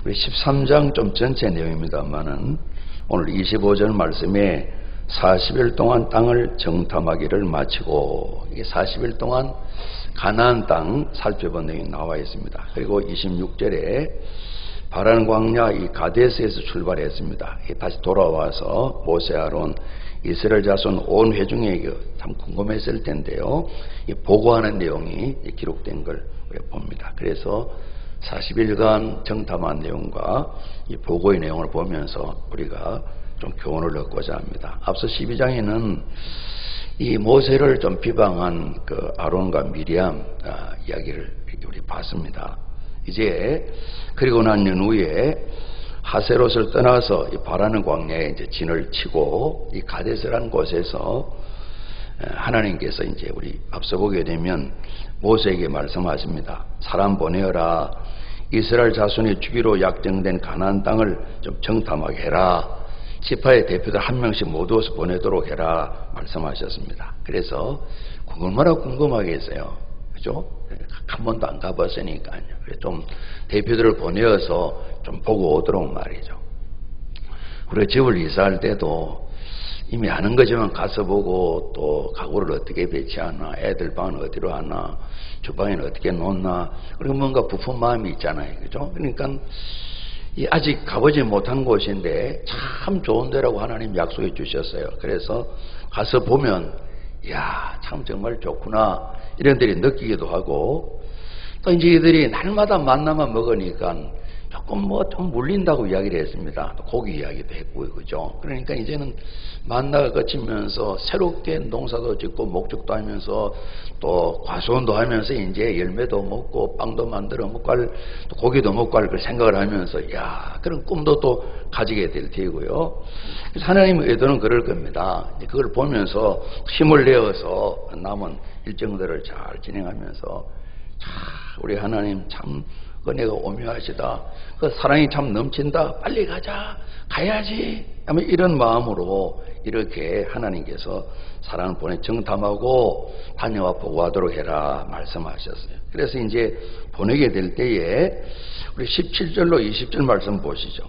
우리 13장 좀 전체 내용입니다만은 오늘 25절 말씀에 40일 동안 땅을 정탐하기를 마치고, 이게 40일 동안 가나안 땅 살펴본 내용이 나와 있습니다. 그리고 26절에 바란 광야 이 가데스에서 출발했습니다. 다시 돌아와서 모세, 아론, 이스라엘 자손 온 회중에게 참 궁금했을 텐데요. 이 보고하는 내용이 기록된 걸 봅니다. 그래서 40일간 정탐한 내용과 이 보고의 내용을 보면서 우리가 좀 교훈을 얻고자 합니다. 앞서 12장에는 이 모세를 좀 비방한 그 아론과 미리암 이야기를 우리 봤습니다. 이제 그리고 난 후에 하세롯을 떠나서 이 바라는 광야에 이제 진을 치고 이 가데스라는 곳에서 하나님께서 이제 우리 앞서 보게 되면 모세에게 말씀하십니다. 사람 보내어라. 이스라엘 자손이 주기로 약정된 가나안 땅을 좀 정탐하게 해라. 지파의 대표들 한 명씩 모두어서 보내도록 해라 말씀하셨습니다. 그래서 얼마나 궁금하겠어요. 그죠? 한 번도 안 가봤으니까요. 좀 대표들을 보내어서 좀 보고 오도록 말이죠. 우리가 집을 이사할 때도 이미 아는 거지만 가서 보고 또 가구를 어떻게 배치하나, 애들 방은 어디로 하나, 주방에는 어떻게 놓나, 그리고 뭔가 부푼 마음이 있잖아요. 그죠? 그러니까 아직 가보지 못한 곳인데 참 좋은 데라고 하나님 약속해 주셨어요. 그래서 가서 보면 이야 참 정말 좋구나 이런 데를 느끼기도 하고, 또 이제 이들이 날마다 만나만 먹으니까 조금 좀 물린다고 이야기를 했습니다. 또 고기 이야기도 했고요. 그죠? 그러니까 이제는 만나가 거치면서 새롭게 농사도 짓고 목축도 하면서 또 과수원도 하면서 이제 열매도 먹고 빵도 만들어 먹고 또 고기도 먹고 할 걸 생각을 하면서 야 그런 꿈도 또 가지게 될 테고요. 그래서 하나님의 의도는 그럴 겁니다. 그걸 보면서 힘을 내어서 남은 일정들을 잘 진행하면서 우리 하나님 참 은혜가 오묘하시다. 그 사랑이 참 넘친다. 빨리 가자. 가야지. 아마 이런 마음으로 이렇게 하나님께서 사랑을 보내 정탐하고 다녀와 보고하도록 해라 말씀하셨어요. 그래서 이제 보내게 될 때에 우리 17절로 20절 말씀 보시죠.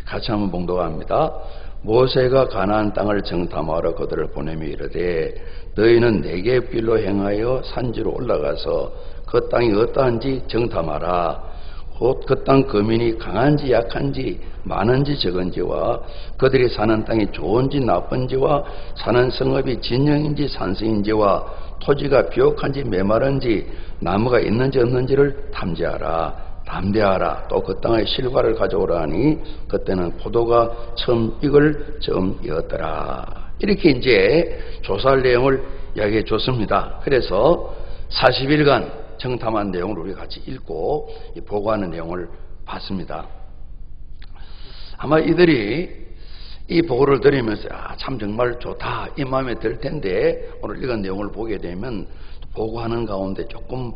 같이 한번 봉독합니다. 모세가 가나안 땅을 정탐하러 그들을 보내며 이르되 너희는 네겝 길로 행하여 산지로 올라가서 그 땅이 어떠한지 정탐하라. 곧 그 땅 거민이 강한지 약한지 많은지 적은지와 그들이 사는 땅이 좋은지 나쁜지와 사는 성읍이 진영인지 산성인지와 토지가 비옥한지 메마른지 나무가 있는지 없는지를 탐지하라. 담대하라. 또 그 땅의 실과를 가져오라 하니 그때는 포도가 처음 익을 즈음이었더라. 이렇게 이제 조사할 내용을 이야기해 줬습니다. 그래서 40일간 정탐한 내용을 우리 같이 읽고 보고하는 내용을 봤습니다. 아마 이들이 이 보고를 들으면서 참 정말 좋다 이 마음에 들 텐데 오늘 읽은 내용을 보게 되면 보고하는 가운데 조금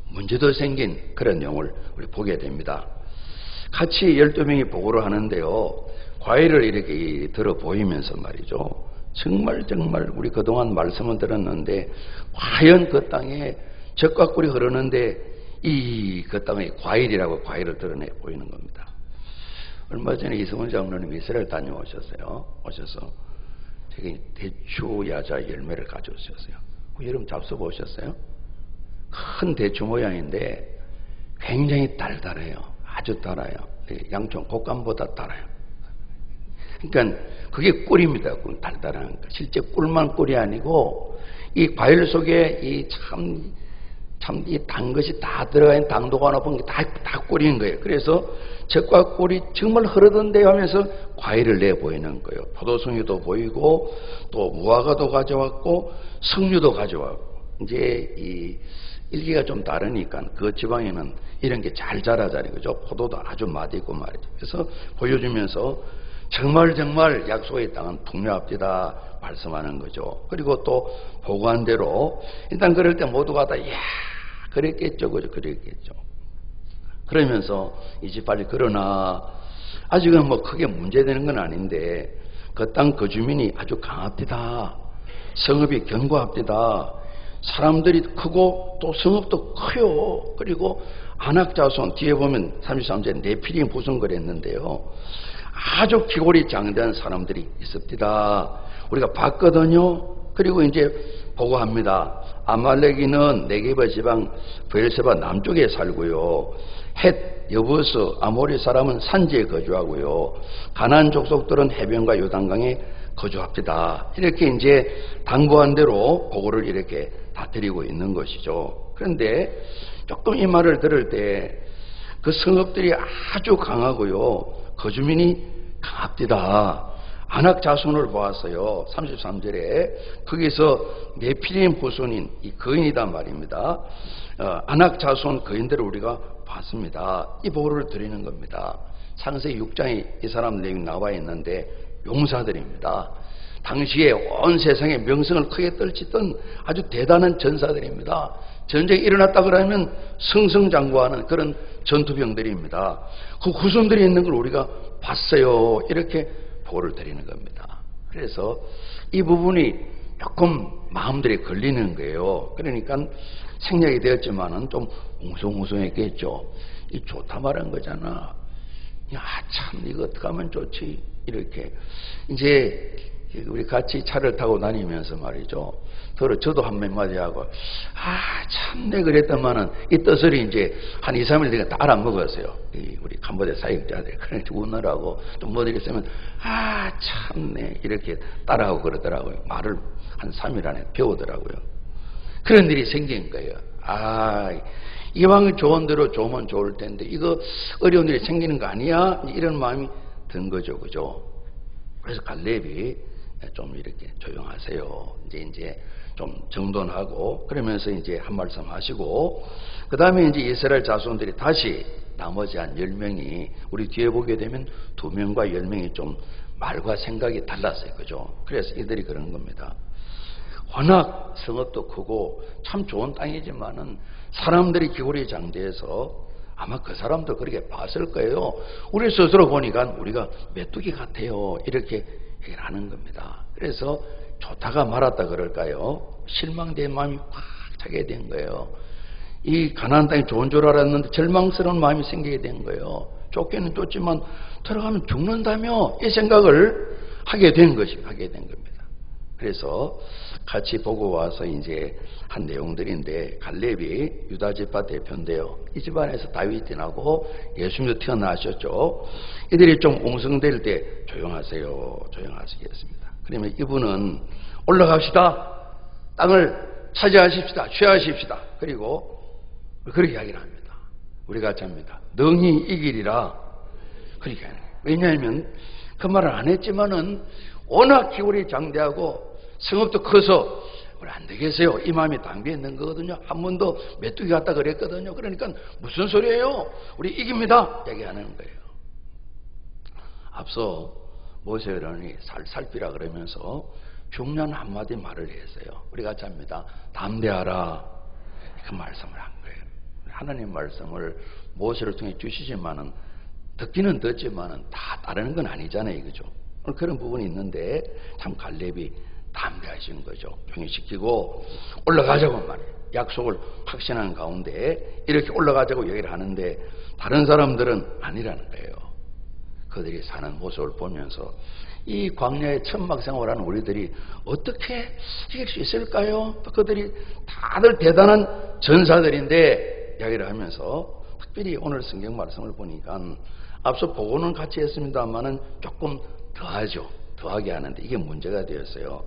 문제도 생긴 그런 내용을 우리 보게 됩니다. 같이 12명이 보고를 하는데요. 과일을 이렇게 들어 보이면서 말이죠. 정말 우리 그동안 말씀은 들었는데 과연 그 땅에 젖과 꿀이 흐르는데 그 땅에 과일이라고 과일을 드러내 보이는 겁니다. 얼마 전에 이승훈 장로님이 이스라엘 다녀오셨어요. 오셔서 되게 대추 야자 열매를 가져오셨어요. 여러분 잡숴보셨어요? 큰 대추 모양인데 굉장히 달달해요. 아주 달아요. 양촌 곶감보다 달아요. 그러니까 그게 꿀입니다. 꿀 달달한 거. 실제 꿀만 꿀이 아니고 이 과일 속에 이 단 것이 다 들어가 있는 당도가 높은 게 다 꿀인 거예요. 그래서 젖과 꿀이 정말 흐르던데 하면서 과일을 내 보이는 거예요. 포도송이도 보이고 또 무화과도 가져왔고 석류도 가져왔고 이제 이 일기가 좀 다르니까 그 지방에는 이런 게 잘 자라잖아요. 그죠? 포도도 아주 맛있고 말이죠. 그래서 보여주면서 정말 약속의 땅은 풍요합디다 말씀하는 거죠. 그리고 또 보고한 대로 일단 그럴 때 모두가 다 이야 그랬겠죠. 그죠? 그랬겠죠. 그러면서 이제 빨리 그러나 아직은 크게 문제되는 건 아닌데 그 땅 그 주민이 아주 강합디다. 성읍이 견고합디다. 사람들이 크고 또 성읍도 커요. 그리고 아낙 자손 뒤에 보면 33절 네피림 후손거리 했는데요. 아주 기골이 장대한 사람들이 있습니다. 우리가 봤거든요. 그리고 이제 보고합니다. 아말렉이는 네게바 지방 브엘세바 남쪽에 살고요. 헷, 여부스, 아모리 사람은 산지에 거주하고요. 가나안 족속들은 해변과 요단강에 거주합니다. 이렇게 이제 당부한 대로 보고를 이렇게 다 드리고 있는 것이죠. 그런데 조금 이 말을 들을 때 그 성읍들이 아주 강하고요. 거주민이 강합니다. 아낙 자손을 보았어요. 33절에 거기서 네피림 후손인 이 거인이단 말입니다. 아낙 자손 거인들을 우리가 봤습니다. 이 보고를 드리는 겁니다. 창세기 6장에 이 사람 내용이 나와 있는데 용사들입니다. 당시에 온 세상에 명성을 크게 떨치던 아주 대단한 전사들입니다. 전쟁이 일어났다 그러면 승승장구하는 그런 전투병들입니다. 그 후손들이 있는 걸 우리가 봤어요. 이렇게 보고를 드리는 겁니다. 그래서 이 부분이 조금 마음들이 걸리는 거예요. 그러니까 생략이 되었지만은 좀 웅성웅성했겠죠. 이 좋다 말한 거잖아. 야, 참 이거 어떻게 하면 좋지? 이렇게 이제 우리 같이 차를 타고 다니면서 말이죠. 서로 저도 한 몇 마디 하고 참내 그랬더만은 이 뜻을 이제 한 2, 3일 내가 다 알아먹었어요. 우리 캄보디아 사역자들 그래 우느라고 또 뭐들 있으면 참내 이렇게 따라하고 그러더라고요. 말을 한 3일 안에 배우더라고요. 그런 일이 생긴 거예요. 이왕 좋은 대로 좋으면 좋을 텐데 이거 어려운 일이 생기는 거 아니야? 이런 마음이 든 거죠, 그죠? 그래서 갈렙이 좀 이렇게 조용하세요. 이제 좀 정돈하고 그러면서 이제 한 말씀 하시고 그 다음에 이제 이스라엘 자손들이 다시 나머지 한 10명이 우리 뒤에 보게 되면 2명과 10명이 좀 말과 생각이 달랐어요, 그죠? 그래서 이들이 그런 겁니다. 워낙 성읍도 크고 참 좋은 땅이지만은 사람들이 기골이 장대해서 아마 그 사람도 그렇게 봤을 거예요. 우리 스스로 보니까 우리가 메뚜기 같아요. 이렇게 얘기를 하는 겁니다. 그래서 좋다가 말았다 그럴까요? 실망된 마음이 확 차게 된 거예요. 이 가나안 땅이 좋은 줄 알았는데 절망스러운 마음이 생기게 된 거예요. 쫓기는 쫓지만 들어가면 죽는다며 이 생각을 하게 된 겁니다. 그래서 같이 보고 와서 이제 한 내용들인데 갈렙이 유다 지파 대표인데요. 이 집안에서 다윗이 나고 예수님도 태어나셨죠. 이들이 좀 웅성될 때 조용하시겠습니다. 그러면 이분은 올라갑시다. 땅을 차지하십시다. 취하십시다. 그리고 그렇게 이야기를 합니다. 우리 같이 합니다. 능히 이기리라. 그렇게 하는 거예요. 왜냐하면 그 말을 안 했지만은 워낙 기울이 장대하고 성읍도 커서 우리 안 되겠어요. 이 마음이 담겨 있는 거거든요. 한 번도 메뚜기 같다 그랬거든요. 그러니까 무슨 소리예요? 우리 이깁니다. 얘기하는 거예요. 앞서 모세라니 살살피라 그러면서 중요한 한마디 말을 했어요. 우리 같이 합니다. 담대하라. 그 말씀을 한 거예요. 하나님 말씀을 모세를 통해 주시지만은 듣기는 듣지만은 다 따르는 건 아니잖아요. 그죠? 그런 부분이 있는데 참 갈렙이 담대하신 거죠. 평시키고 올라가자고 말이에요. 약속을 확신하는 가운데 이렇게 올라가자고 얘기를 하는데 다른 사람들은 아니라는 거예요. 그들이 사는 모습을 보면서 이 광야의 천막 생활하는 우리들이 어떻게 이길 수 있을까요? 또 그들이 다들 대단한 전사들인데 이야기를 하면서 특별히 오늘 성경 말씀을 보니까 앞서 보고는 같이 했습니다만은 조금 더하게 하는데 이게 문제가 되었어요.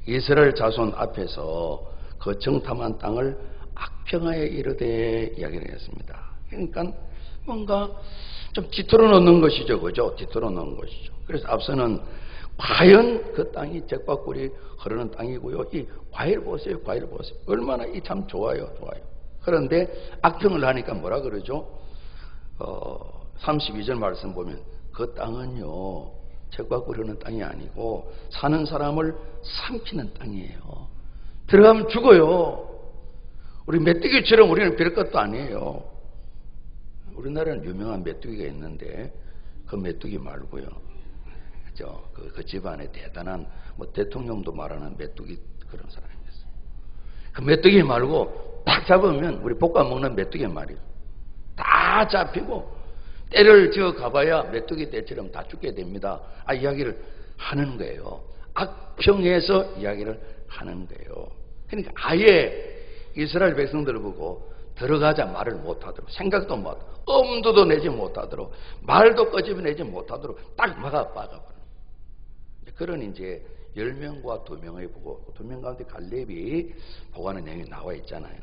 이스라엘 자손 앞에서 그 정탐한 땅을 악평하에 이르되 이야기를 했습니다. 그러니까 뭔가 좀 뒤틀어 놓는 것이죠. 그죠? 뒤틀어 놓는 것이죠. 그래서 앞서는 과연 그 땅이 잭박꿀이 흐르는 땅이고요. 이 과일 보세요. 얼마나 이 참 좋아요. 그런데 악평을 하니까 뭐라 그러죠? 32절 말씀 보면 그 땅은요. 잭박꿀이 흐르는 땅이 아니고 사는 사람을 삼키는 땅이에요. 들어가면 죽어요. 우리 메뚜기처럼 우리는 별 것도 아니에요. 우리나라는 유명한 메뚜기가 있는데 그 메뚜기 말고요. 그죠? 그 집안에 대단한 뭐 대통령도 말하는 메뚜기 그런 사람이었어요. 그 메뚜기 말고 딱 잡으면 우리 볶아 먹는 메뚜기 말이에요. 딱 다 잡히고 때를 지어 가봐야 메뚜기 떼처럼 다 죽게 됩니다. 이야기를 하는 거예요. 악평에서 이야기를 하는 거예요. 그러니까 아예 이스라엘 백성들을 보고 들어가자 말을 못하도록, 생각도 못하도록, 엄두도 내지 못하도록, 말도 끄집어내지 못하도록 딱 막아버려요. 그런 이제 10명과 2명의 보고, 2명 가운데 갈렙이 보고하는 내용이 나와 있잖아요.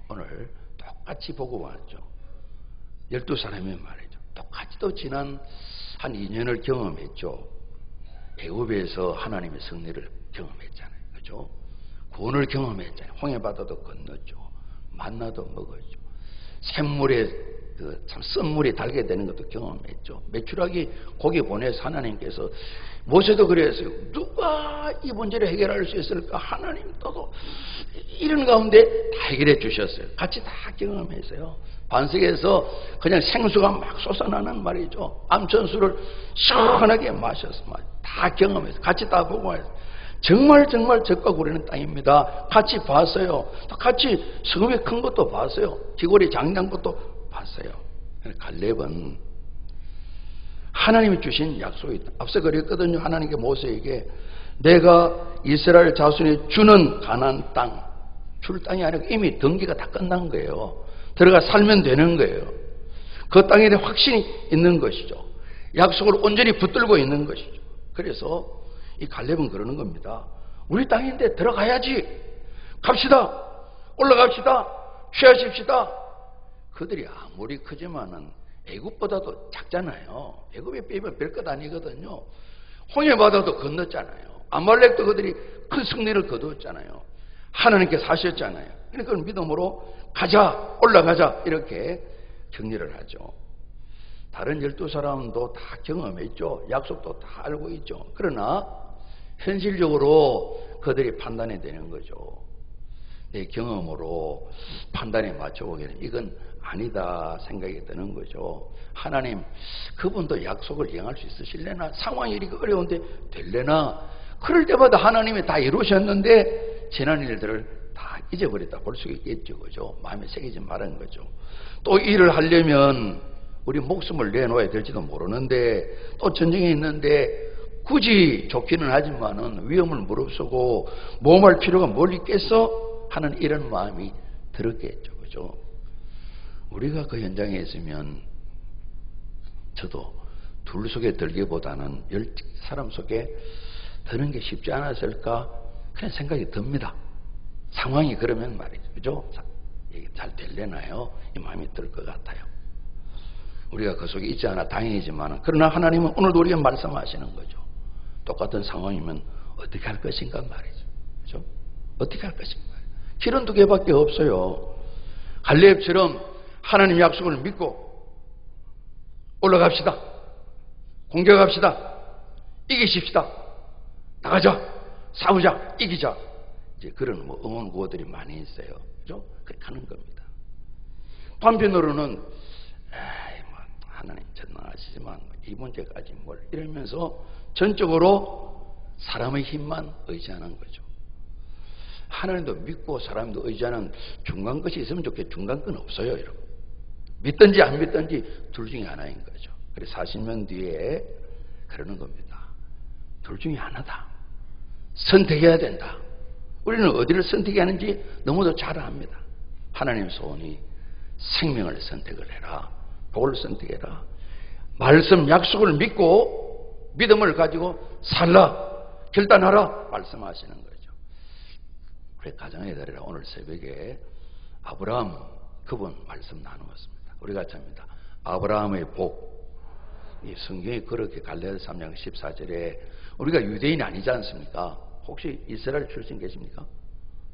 오늘 똑같이 보고 왔죠. 12사람이 말이죠. 똑같이 또 지난 한 2년을 경험했죠. 애굽에서 하나님의 승리를 경험했잖아요. 그죠? 구원을 경험했잖아요. 홍해바다도 건넜죠. 만나도 먹었죠. 샘물에 참 쓴물이 달게 되는 것도 경험했죠. 메추라기 고기 보내서 하나님께서, 모세도 그랬어요. 누가 이 문제를 해결할 수 있을까? 하나님 또 이런 가운데 다 해결해 주셨어요. 같이 다 경험했어요. 반석에서 그냥 생수가 막 솟아나는 말이죠. 암천수를 시원하게 마셔서 다 경험했어요. 같이 다 보고 했어요. 정말 적과 구리는 땅입니다. 같이 봤어요. 또 같이 성읍이 큰 것도 봤어요. 기골이 장난 것도 봤어요. 갈렙은 하나님이 주신 약속이 있다. 앞서 그랬거든요. 하나님께 모세에게 내가 이스라엘 자손이 주는 가나안 땅, 줄 땅이 아니고 이미 등기가 다 끝난 거예요. 들어가 살면 되는 거예요. 그 땅에 대한 확신이 있는 것이죠. 약속을 온전히 붙들고 있는 것이죠. 그래서 이 갈렙은 그러는 겁니다. 우리 땅인데 들어가야지. 갑시다. 올라갑시다. 취하십시다. 그들이 아무리 크지만은 애굽보다도 작잖아요. 애굽에 비하면 별것 아니거든요. 홍해바다도 건넜잖아요. 아말렉도 그들이 큰 승리를 거두었잖아요. 하나님께서 하셨잖아요. 그러니까 그걸 믿음으로 가자, 올라가자 이렇게 격려를 하죠. 다른 12사람도 다 경험했죠. 약속도 다 알고 있죠. 그러나 현실적으로 그들이 판단이 되는 거죠. 내 경험으로 판단에 맞춰보기에는 이건 아니다 생각이 드는 거죠. 하나님, 그분도 약속을 이행할 수 있으실래나? 상황이 이렇게 어려운데 될래나? 그럴 때마다 하나님이 다 이루셨는데 지난 일들을 다 잊어버렸다 볼 수 있겠죠. 그죠? 마음에 새기지 말은 거죠. 또 일을 하려면 우리 목숨을 내놓아야 될지도 모르는데, 또 전쟁이 있는데 굳이 좋기는 하지만은 위험을 무릅쓰고 모험할 필요가 뭘 있겠어? 하는 이런 마음이 들었겠죠. 그죠? 우리가 그 현장에 있으면 저도 둘 속에 들기보다는 10사람 속에 드는 게 쉽지 않았을까? 그런 생각이 듭니다. 상황이 그러면 말이죠. 그죠? 이게 잘 될래나요? 이 마음이 들 것 같아요. 우리가 그 속에 있지 않아 다행이지만, 그러나 하나님은 오늘도 우리에게 말씀하시는 거죠. 똑같은 상황이면 어떻게 할 것인가 말이죠. 그죠? 어떻게 할 것인가. 길은 2개밖에 없어요. 갈렙처럼 하나님 약속을 믿고 올라갑시다. 공격합시다. 이기십시다. 나가자. 싸우자. 이기자. 이제 그런 응원 구호들이 많이 있어요. 그죠? 그렇게 하는 겁니다. 반편으로는 하나님 전능하시지만 이 문제까지 뭘 이러면서 전적으로 사람의 힘만 의지하는 거죠. 하나님도 믿고 사람도 의지하는 중간 것이 있으면 좋겠죠. 중간 건 없어요, 여러분. 믿든지 안 믿든지 둘 중에 하나인 거죠. 그래서 40년 뒤에 그러는 겁니다. 둘 중에 하나다. 선택해야 된다. 우리는 어디를 선택해야 하는지 너무도 잘 압니다. 하나님 소원이 생명을 선택을 해라. 복을 선택해라. 말씀 약속을 믿고 믿음을 가지고 살라. 결단하라. 말씀하시는 거죠. 우리 가정의 달이라 오늘 새벽에 아브라함 그분 말씀 나누었습니다. 우리가 찹니다. 아브라함의 복. 이 성경이 그렇게 갈라디아서 3장 14절에 우리가 유대인이 아니지 않습니까? 혹시 이스라엘 출신 계십니까?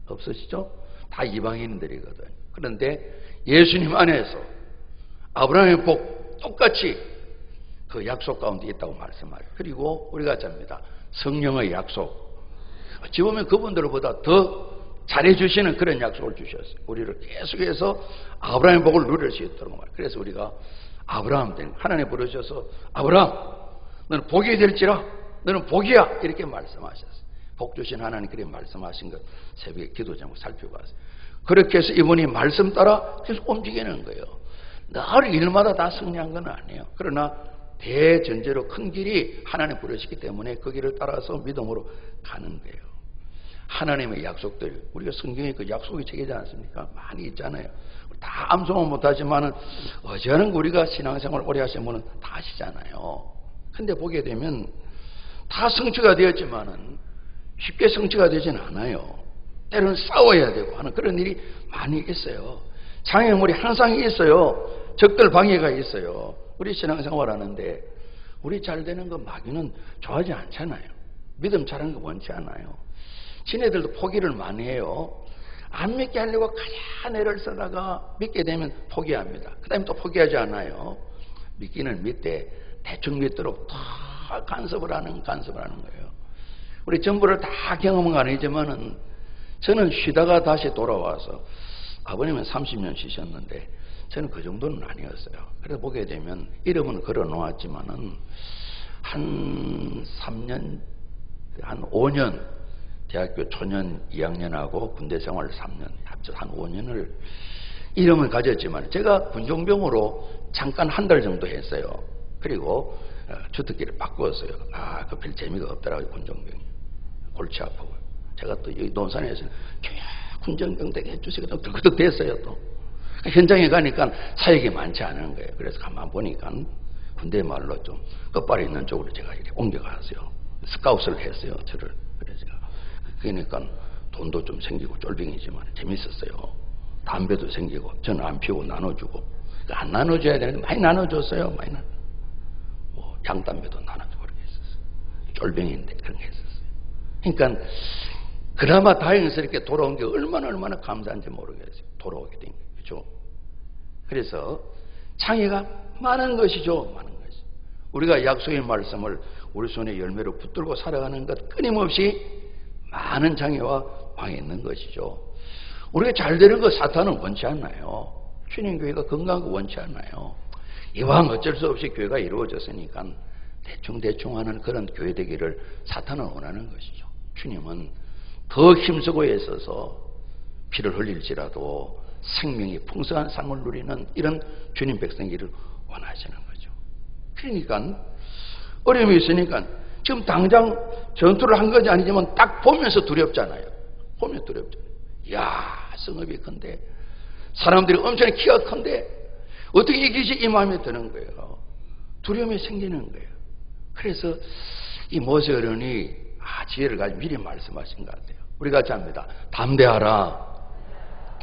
없으시죠? 다 이방인들이거든요. 그런데 예수님 안에서 아브라함의 복 똑같이 그 약속 가운데 있다고 말씀하죠. 그리고 우리가 찹니다. 성령의 약속. 어찌 보면 그분들보다 더 잘해주시는 그런 약속을 주셨어요. 우리를 계속해서 아브라함의 복을 누릴 수 있도록 말이에요. 그래서 우리가 아브라함 된 하나님 부르셔서 아브라함 너는 복이 될지라 너는 복이야 이렇게 말씀하셨어요. 복 주신 하나님 그렇게 말씀하신 것 새벽에 기도 제목 살펴봤어요. 그렇게 해서 이분이 말씀 따라 계속 움직이는 거예요. 늘 일마다 다 승리한 건 아니에요. 그러나 대전제로 큰 길이 하나님 부르시기 때문에 그 길을 따라서 믿음으로 가는 거예요. 하나님의 약속들, 우리가 성경에 그 약속이 책이지 않습니까? 많이 있잖아요. 다 암송은 못하지만은 어지간한 우리가 신앙생활 오래 하신 분은 다 아시잖아요. 근데 보게 되면 다 성취가 되었지만은 쉽게 성취가 되진 않아요. 때로는 싸워야 되고 하는 그런 일이 많이 있어요. 장애물이 항상 있어요. 적들 방해가 있어요. 우리 신앙생활 하는데 우리 잘 되는 거 마귀는 좋아하지 않잖아요. 믿음 잘하는 거 원치 않아요. 지네들도 포기를 많이 해요. 안 믿게 하려고 가야 애를 쓰다가 믿게 되면 포기합니다. 그 다음에 또 포기하지 않아요. 믿기는 믿되 대충 믿도록 다 간섭을 하는 거예요. 우리 전부를 다 경험한 건 아니지만은 저는 쉬다가 다시 돌아와서 아버님은 30년 쉬셨는데 저는 그 정도는 아니었어요. 그래서 보게 되면 이름은 걸어 놓았지만은 한 3년, 한 5년 대학교 초년 2학년하고 군대 생활 3년 합쳐 한 5년을 이름을 가졌지만 제가 군종병으로 잠깐 한 달 정도 했어요. 그리고 주특기를 바꾸었어요. 그 별 재미가 없더라고요. 군종병이 골치 아프고 제가 또 여기 논산에서 군종병 되게 해주시고 또 덜그덕 됐어요. 또 현장에 가니까 사역이 많지 않은 거예요. 그래서 가만 보니까 군대 말로 좀 끝발이 있는 쪽으로 제가 이렇게 옮겨갔어요. 스카웃을 했어요. 저를. 그래서 그러니까 돈도 좀 생기고 쫄병이지만 재밌었어요. 담배도 생기고 저는 안 피우고 나눠주고 안 나눠줘야 되는데 많이 나눠줬어요. 많이 뭐 양담배도 나눠주고 그렇게 했었어요. 쫄병인데 그런 게 했었어요. 그러니까 그나마 다행스럽게 돌아온 게 얼마나 감사한지 모르겠어요. 돌아오게 된 거예요. 그렇죠? 그래서 창의가 많은 것이죠. 많은 것이. 우리가 약속의 말씀을 우리 손에 열매로 붙들고 살아가는 것 끊임없이 많은 장애와 방해 있는 것이죠. 우리가 잘 되는 거 사탄은 원치 않나요? 주님 교회가 건강한 거 원치 않나요? 이왕 어쩔 수 없이 교회가 이루어졌으니까 대충 하는 그런 교회 되기를 사탄은 원하는 것이죠. 주님은 더 힘쓰고 애써서 피를 흘릴지라도 생명이 풍성한 삶을 누리는 이런 주님 백성이기를 원하시는 거죠. 그러니까 어려움이 있으니까 지금 당장 전투를 한 것이 아니지만 딱 보면서 두렵잖아요. 보면 두렵잖아요. 이야, 성읍이 큰데 사람들이 엄청 키가 큰데 어떻게 이기지 이 마음에 드는 거예요. 두려움이 생기는 거예요. 그래서 이 모세 어른이 지혜를 가지고 미리 말씀하신 것 같아요. 우리 같이 합니다. 담대하라.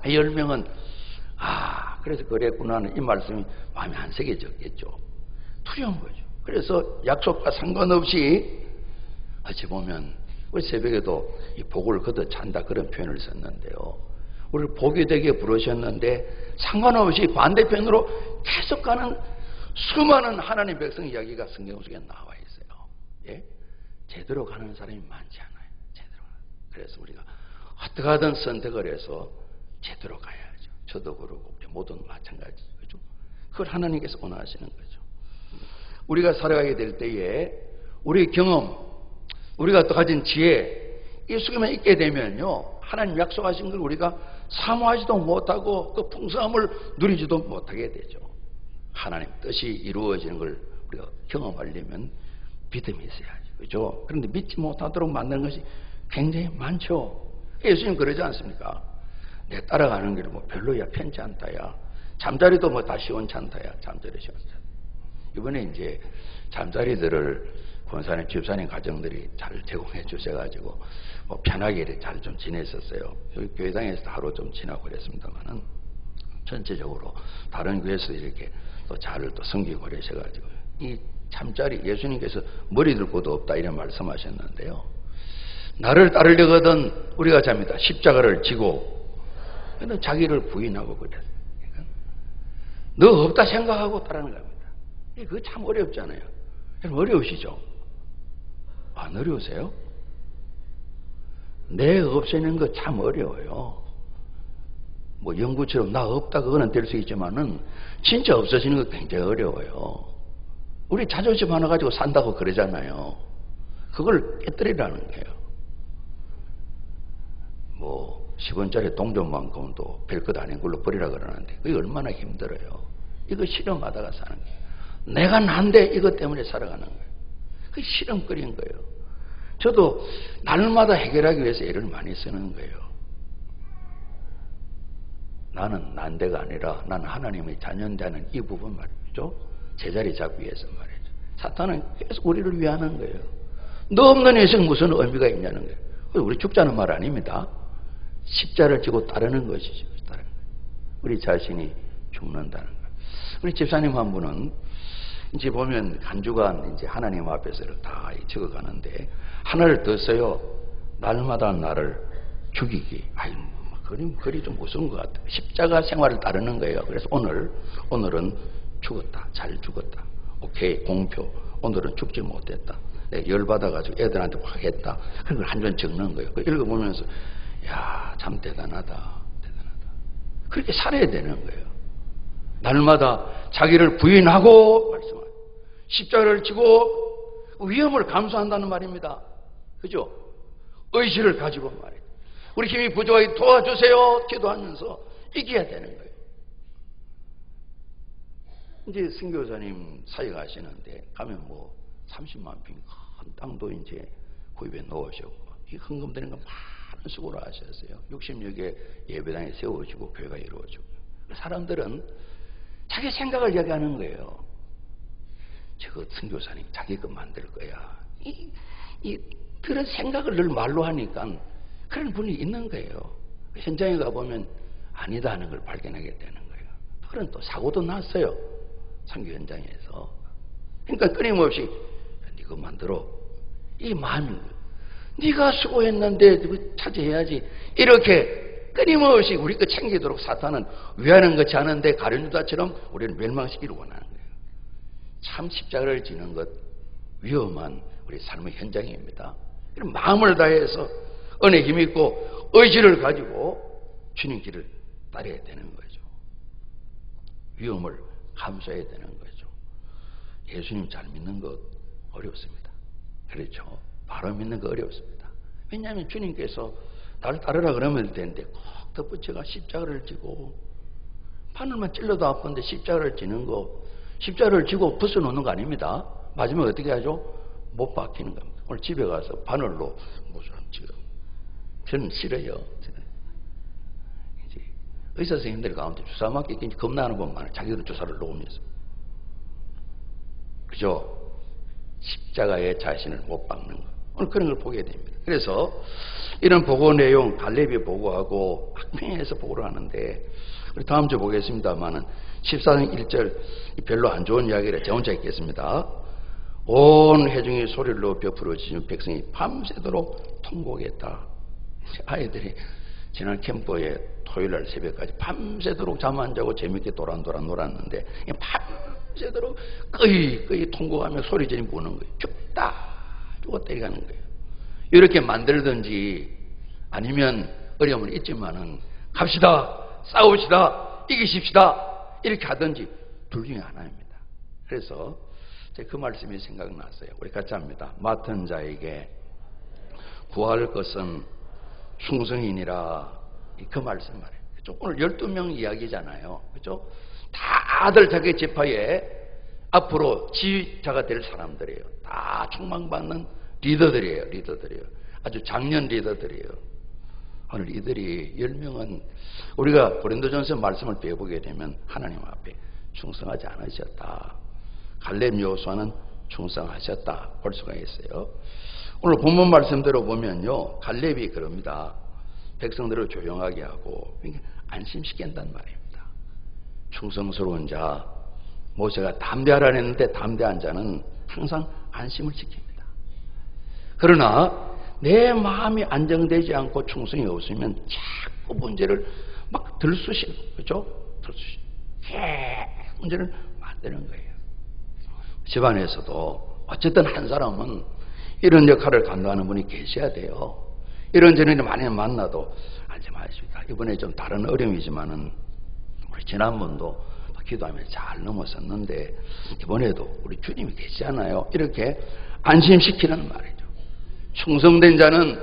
이 10명은 그래서 그랬구나 하는 이 말씀이 마음에 안 새겨졌겠죠. 두려운 거죠. 그래서 약속과 상관없이 어찌 보면 우리 새벽에도 이 복을 걷어 찬다 그런 표현을 썼는데요. 우리를 복이 되게 부르셨는데 상관없이 반대편으로 계속 가는 수많은 하나님 백성 이야기가 성경 속에 나와 있어요. 예? 제대로 가는 사람이 많지 않아요. 제대로. 그래서 우리가 어떻게 하든 선택을 해서 제대로 가야죠. 저도 그러고 모든 마찬가지. 그죠? 그걸 하나님께서 원하시는 거죠. 우리가 살아가게 될 때에 우리 경험, 우리가 또 가진 지혜, 이 속에만 있게 되면요, 하나님 약속하신 걸 우리가 사모하지도 못하고 그 풍성함을 누리지도 못하게 되죠. 하나님 뜻이 이루어지는 걸 우리가 경험하려면 믿음이 있어야죠. 그죠? 그런데 믿지 못하도록 만드는 것이 굉장히 많죠. 예수님 그러지 않습니까? 내 따라가는 길은 뭐 별로야, 편치 않다야. 잠자리도 뭐 다 시원치 않다야. 잠자리 시원치 않다. 이번에 이제 잠자리들을 권사님, 집사님 가정들이 잘 제공해 주셔가지고 뭐 편하게 잘 좀 지냈었어요. 여기 교회당에서 하루 좀 지나고 그랬습니다만은 전체적으로 다른 교회에서 이렇게 또 잘 또 섬기고 그러셔가지고 이 잠자리 예수님께서 머리 들 곳도 없다 이런 말씀하셨는데요. 나를 따르려거든 우리가 잡니다. 십자가를 지고 근데 자기를 부인하고 그래요. 너 없다 생각하고 따르는 겁니다. 그거 참 어렵잖아요. 어려우시죠? 안 어려우세요? 내 없애는 거 참 어려워요. 뭐 연구처럼 나 없다 그거는 될 수 있지만은 진짜 없어지는 거 굉장히 어려워요. 우리 자존심 하나 가지고 산다고 그러잖아요. 그걸 깨뜨리라는 거예요. 뭐 10원짜리 동전만큼도 별것 아닌 걸로 버리라 그러는데 그게 얼마나 힘들어요. 이거 실험하다가 사는 거예요. 내가 난데 이것 때문에 살아가는 거예요. 그 실험거리인 거예요. 저도 날마다 해결하기 위해서 애를 많이 쓰는 거예요. 나는 난데가 아니라 나는 하나님의 자녀인다는 이 부분 말이죠. 제자리 잡기 위해서 말이죠. 사탄은 계속 우리를 위하는 거예요. 너 없는 인생 무슨 의미가 있냐는 거예요. 우리 죽자는 말 아닙니다. 십자를 지고 따르는 것이죠. 우리 자신이 죽는다는 거예요. 우리 집사님 한 분은 이제 보면 한 주간 이제 하나님 앞에서 다 적어가는데 하나를 더 써요. 날마다 나를 죽이기. 아이, 글이 좀 무서운 것 같아요. 십자가 생활을 따르는 거예요. 그래서 오늘은 죽었다. 잘 죽었다. 오케이, 공표. 오늘은 죽지 못했다. 내가 열받아가지고 애들한테 확 했다. 그걸 한 줄 적는 거예요. 읽어보면서, 야, 참 대단하다. 그렇게 살아야 되는 거예요. 날마다 자기를 부인하고 말씀하세요. 십자가를 지고 위험을 감수한다는 말입니다. 그죠? 의지를 가지고 말이에요. 우리 힘이 부족하게 도와주세요. 기도하면서 이겨야 되는 거예요. 이제 선교사님 사역하시는데 가면 뭐 30만 평 큰 땅도 이제 구입해 놓으셨고 이 헌금되는 거 많은 수고를 하셨어요. 60여 개 예배당에 세워지고 교회가 이루어지고 사람들은 자기 생각을 이야기하는 거예요. 저거 선교사님 자기 것 만들 거야. 그런 생각을 늘 말로 하니까 그런 분이 있는 거예요. 현장에 가보면 아니다 하는 걸 발견하게 되는 거예요. 그런 또 사고도 났어요. 선교 현장에서. 그러니까 끊임없이 네가 만들어. 이 마음이 네가 수고했는데 차지해야지. 이렇게 끊임없이 우리 거 챙기도록 사탄은 위하는 것이 않은데 가룟유다처럼 우리를 멸망시키려고 원하는 거예요. 참 십자가를 지는 것 위험한 우리 삶의 현장입니다. 그럼 마음을 다해서 은혜 힘있고 의지를 가지고 주님 길을 따라야 되는 거죠. 위험을 감수해야 되는 거죠. 예수님 잘 믿는 것 어렵습니다. 그렇죠. 바로 믿는 거 어렵습니다. 왜냐하면 주님께서 나를 따르라 그러면 되는데 꼭 덧붙여가 십자가를 지고 바늘만 찔러도 아픈데 십자가를 지는 거 십자가를 지고 벗어놓는 거 아닙니다. 마지막에 어떻게 하죠? 못 박히는 겁니다. 오늘 집에 가서 바늘로 무슨 지금 저는 싫어요. 이제 의사 선생님들 가운데 주사 맞기 겁나는 분 많아요. 자기들은 주사를 놓으면서. 그죠? 십자가에 자신을 못 박는 거. 오늘 그런 걸 보게 됩니다. 그래서 이런 보고 내용 갈렙이 보고하고 학평에서 보고를 하는데 우리 다음 주 보겠습니다만은 14장 1절 별로 안 좋은 이야기를 제 혼자 읽겠습니다. 온 회중이 소리를 높여 부르짖은 백성이 밤새도록 통곡했다. 아이들이 지난 캠프에 토요일날 새벽까지 밤새도록 잠 안 자고 재밌게 도란도란 놀았는데 밤새도록 끄이 통곡하며 소리 지르며 우는 거예요. 죽었다 이가는 거예요. 이렇게 만들든지 아니면 어려움은 있지만은 갑시다, 싸웁시다, 이기십시다 이렇게 하든지 둘 중에 하나입니다. 그래서 그 말씀이 생각났어요. 우리 같이 합니다. 맡은 자에게 구할 것은 충성이니라. 그 말씀 말이에요. 오늘 12명 이야기잖아요. 그렇죠? 다들 자기 지파에 앞으로 지휘자가 될 사람들이에요. 다 충망받는 리더들이에요. 아주 장년 리더들이에요. 오늘 이들이 10명은 우리가 고린도전서 말씀을 배워보게 되면 하나님 앞에 충성하지 않으셨다. 갈렙 여호수아는 충성하셨다 볼 수가 있어요. 오늘 본문 말씀대로 보면요, 갈렙이 그럽니다. 백성들을 조용하게 하고 안심시킨단 말입니다. 충성스러운 자, 모세가 담대하라 했는데 담대한 자는 항상 안심을 지킵니다. 그러나 내 마음이 안정되지 않고 충성이 없으면 자꾸 문제를 막 들쑤시고, 그렇죠? 들쑤시고 문제를 만드는 거예요. 집안에서도 어쨌든 한 사람은 이런 역할을 감당하는 분이 계셔야 돼요. 이런 전에 많이 만나도 하지 마십니다. 이번에 좀 다른 어려움이지만은 우리 지난번도 기도하면서 잘 넘어섰는데 이번에도 우리 주님이 계시잖아요. 이렇게 안심시키는 말이죠. 충성된 자는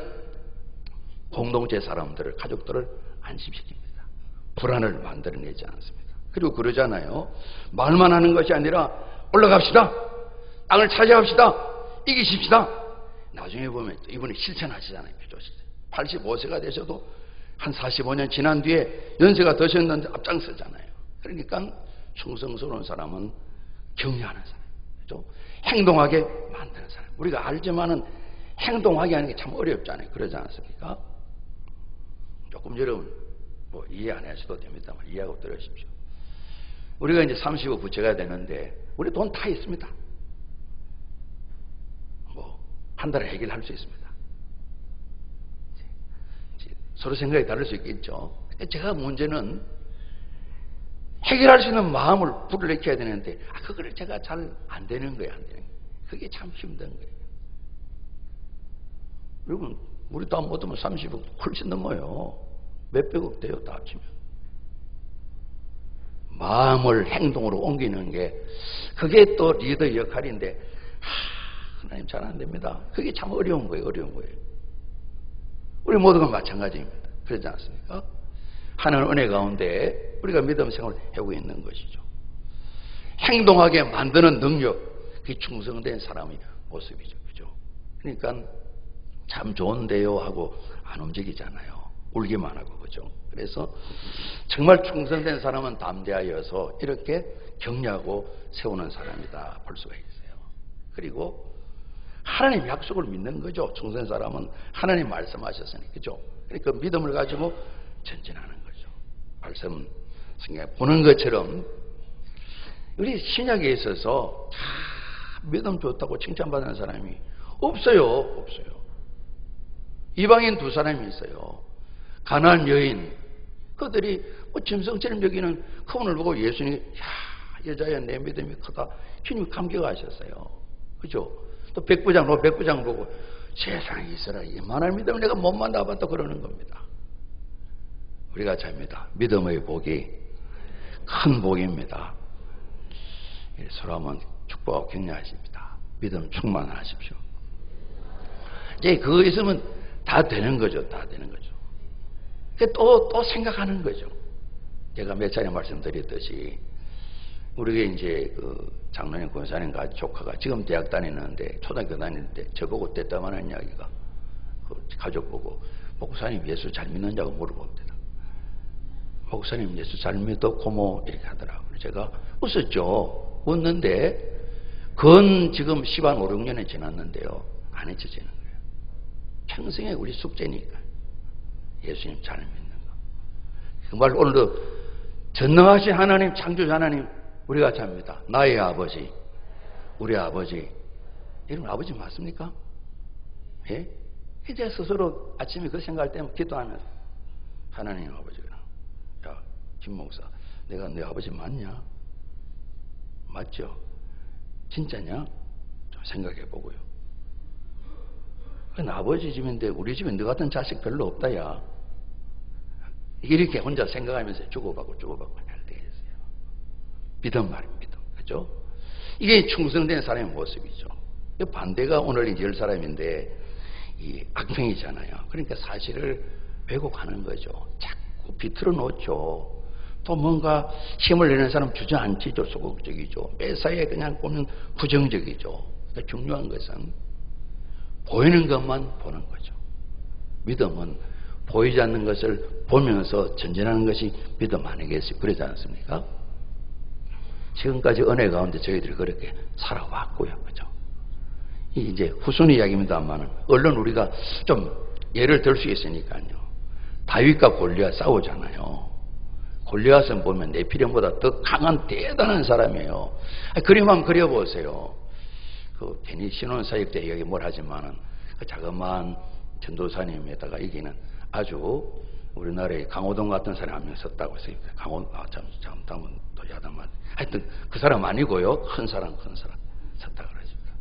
공동체 사람들을, 가족들을 안심시킵니다. 불안을 만들어내지 않습니다. 그리고 그러잖아요. 말만 하는 것이 아니라 올라갑시다. 땅을 차지합시다. 이기십시다. 나중에 보면 이분이 실천하시잖아요. 85세가 되셔도 한 45년 지난 뒤에 연세가 드셨는데 앞장서잖아요. 그러니까 충성스러운 사람은 격려하는 사람, 그렇죠? 행동하게 만드는 사람. 우리가 알지만은 행동하게 하는 게 참 어렵잖아요. 그러지 않습니까? 조금 여러분 뭐 이해 안 하셔도 됩니다만 이해하고 들으십시오. 우리가 이제 30억 부채가 되는데 우리 돈 다 있습니다. 뭐 한 달에 해결할 수 있습니다. 서로 생각이 다를 수 있겠죠. 제가 문제는 해결할 수 있는 마음을 불러일으켜야 되는데 그걸 제가 잘 안 되는 거예요. 안 되는 거예요. 그게 참 힘든 거예요. 여러분 우리 다 못하면 30억 훨씬 넘어요. 몇백억 돼요. 다 합치면. 마음을 행동으로 옮기는 게 그게 또 리더 역할인데 하나님 잘 안 됩니다. 그게 참 어려운 거예요. 어려운 거예요. 우리 모두가 마찬가지입니다. 그렇지 않습니까? 하나님 은혜 가운데 우리가 믿음 생활을 하고 있는 것이죠. 행동하게 만드는 능력, 그게 충성된 사람의 모습이죠. 그죠? 그러니까 참 좋은데요 하고 안 움직이잖아요. 울기만 하고. 그죠? 그래서 정말 충성된 사람은 담대하여서 이렇게 격려하고 세우는 사람이다 볼 수가 있어요. 그리고 하나님 약속을 믿는 거죠. 충성된 사람은 하나님 말씀하셨으니. 그죠? 그러니까 그 믿음을 가지고 전진하는 거죠. 말씀 성경에 보는 것처럼 우리 신약에 있어서 다 믿음 좋다고 칭찬받는 사람이 없어요. 없어요. 이방인 두 사람이 있어요. 가나안 여인. 그들이 뭐 짐승처럼 여기는 그분을 보고 예수님이 여자야 내 믿음이 크다. 주님이 감격하셨어요. 그죠? 또 백부장 보고 세상에 있어라. 이만한 믿음을 내가 못 만나봤다 그러는 겁니다. 우리가 잡니다. 믿음의 복이 큰 복입니다. 서로 한번 축복하고 격려하십니다. 믿음 충만하십시오. 이제 그거 있으면 다 되는 거죠. 다 되는 거죠. 또 생각하는 거죠. 제가 몇 차례 말씀드렸듯이 우리가 이제 그 장로님 권사님 조카가 지금 대학 다니는데 초등학교 다니는데 저보고 때때만 하는 이야기가 그 가족 보고 목사님 예수 잘 믿느냐고 물어봅니다. 목사님 예수 잘 믿어 고모 이렇게 하더라고요. 제가 웃었죠. 웃는데 그건 지금 10한 5, 6년이 지났는데요. 안 잊혀지는 거예요. 평생의 우리 숙제니까 예수님 잘 믿는 거. 정말 오늘도 전능하신 하나님 창조주 하나님 우리가 잡니다. 나의 아버지, 우리 아버지. 여러분 아버지 맞습니까? 예? 이제 스스로 아침에 그 생각할 때면 기도하면서 하나님 아버지가 야 김 목사 내가 내 아버지 맞냐? 맞죠? 진짜냐? 좀 생각해 보고요. 그건 아버지 집인데 우리 집에 너 같은 자식 별로 없다 야. 이렇게 혼자 생각하면서 주고받고 할 때 있어요. 믿음 말입니다. 믿음. 그죠? 이게 충성된 사람의 모습이죠. 반대가 오늘 이제 10사람인데 이 악평이잖아요. 그러니까 사실을 왜곡하는 거죠. 자꾸 비틀어 놓죠. 또 뭔가 힘을 내는 사람 주저앉히죠. 소극적이죠. 매사에 그냥 보면 부정적이죠. 그러니까 중요한 것은 보이는 것만 보는 거죠. 믿음은 보이지 않는 것을 보면서 전진하는 것이 믿음 아니겠어요? 그러지 않습니까? 지금까지 은혜 가운데 저희들이 그렇게 살아왔고요. 그죠? 이제 후순 이야기입니다만, 얼른 우리가 좀 예를 들 수 있으니까요. 다윗과 골리앗 싸우잖아요. 골리앗은 보면 네피림보다 더 강한 대단한 사람이에요. 그림 한번 그려보세요. 그 괜히 신혼사역 때 여기 뭘 하지만은 그 자그마한 전도사님에다가 이기는 아주 우리나라에 강호동 같은 사람이 한 명 섰다고 했어요. 잠깐만 또 야단만. 하여튼 그 사람 아니고요. 큰 사람 섰다 그러십니다.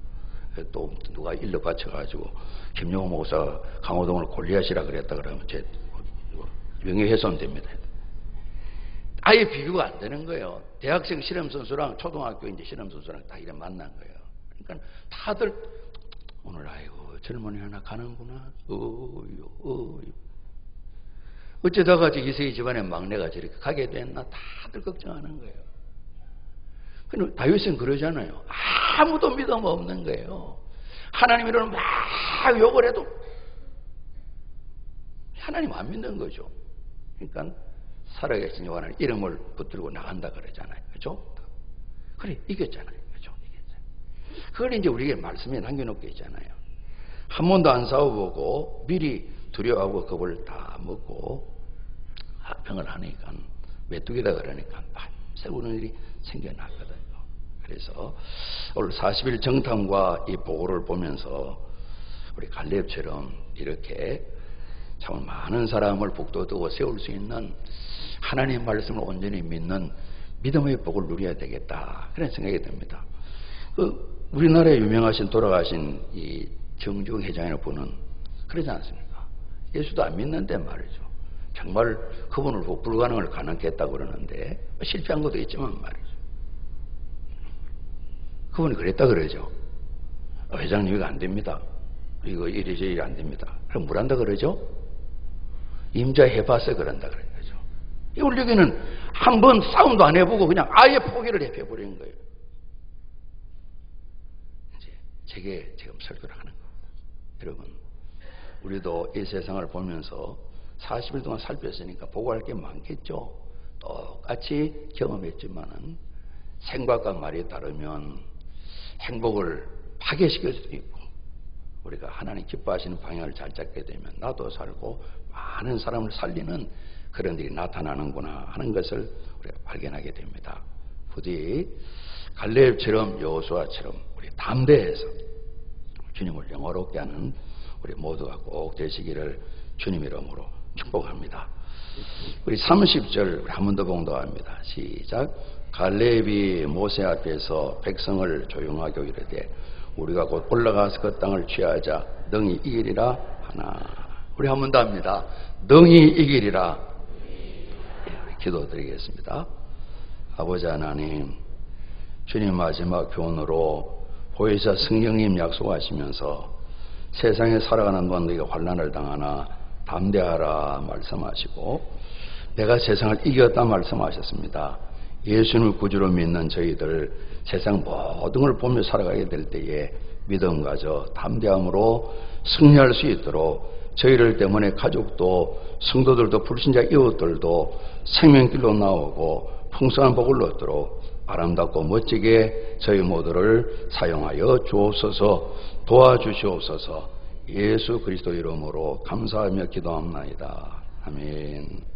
또 누가 일러 바쳐가지고 김용호 목사 강호동을 골리앗이라 그랬다 그러면 제 명예훼손됩니다. 아예 비교가 안 되는 거예요. 대학생 실험선수랑 초등학교 이제 실험선수랑 다 이래 만난 거예요. 그러니까 다들 오늘 아이고 젊은이 하나 가는구나. 어쩌다가 이세의 집안의 막내가 저렇게 가게 됐나 다들 걱정하는 거예요. 근데 다윗은 그러잖아요. 아무도 믿음 없는 거예요. 하나님 이름을 막 욕을 해도 하나님 안 믿는 거죠. 그러니까 살아계신 여호와는 이름을 붙들고 나간다 그러잖아요. 그죠? 그래, 이겼잖아요. 그죠? 이겼어요. 그걸 이제 우리에게 말씀에 남겨놓고 있잖아요. 한 번도 안 싸워보고 미리 두려워하고 겁을 다 먹고 악평을 하니까 메뚜기다 그러니까 밤새 우는 일이 생겨났거든요. 그래서 오늘 40일 정탐과 이 보고를 보면서 우리 갈렙처럼 이렇게 참 많은 사람을 북돋우고 세울 수 있는 하나님의 말씀을 온전히 믿는 믿음의 복을 누려야 되겠다, 그런 생각이 듭니다. 우리나라에 유명하신 돌아가신 이 정중 회장이라는 분은 그러지 않습니까? 예수도 안 믿는데 말이죠. 정말 그분을 보고 불가능을 가능케 했다고 그러는데 실패한 것도 있지만 말이죠. 그분이 그랬다 그러죠. 회장님 이거 안 됩니다. 이거 이래저래 안 됩니다. 그럼 뭘 한다 그러죠? 임자해봐서 그런다 그러죠. 우리 여기는 한 번 싸움도 안 해보고 그냥 아예 포기를 해버린 거예요. 이제 제게 지금 설교를 하는 겁니다. 여러분, 우리도 이 세상을 보면서 40일 동안 살폈으니까 보고할 게 많겠죠. 똑같이 경험했지만은 생각과 말이 다르면 행복을 파괴시킬 수도 있고, 우리가 하나님 기뻐하시는 방향을 잘 잡게 되면 나도 살고 많은 사람을 살리는 그런 일이 나타나는구나 하는 것을 우리가 발견하게 됩니다. 부디 갈렙처럼 여호수아처럼 우리 담대해서 주님을 영화롭게 하는 우리 모두가 꼭 되시기를 주님 이름으로 축복합니다. 우리 30절 우리 한 번 더 봉독합니다. 시작. 갈렙이 모세 앞에서 백성을 조용하게 이르되 우리가 곧 올라가서 그 땅을 취하자 능히 이기리라 하나. 우리 한 번 더 합니다. 능히 이기리라. 기도드리겠습니다. 아버지 하나님, 주님 마지막 교훈으로 보혜사 성령님 약속하시면서 세상에 살아가는 동안 너희가 환난을 당하나 담대하라 말씀하시고 내가 세상을 이겼다 말씀하셨습니다. 예수님을 구주로 믿는 저희들 세상 모든 걸 보며 살아가게 될 때에 믿음 가져 담대함으로 승리할 수 있도록 저희를 때문에 가족도 성도들도 불신자 이웃들도 생명길로 나오고 풍성한 복을 얻도록 아름답고 멋지게 저희 모두를 사용하여 주옵소서. 도와주시옵소서. 예수 그리스도 이름으로 감사하며 기도합나이다. 아멘.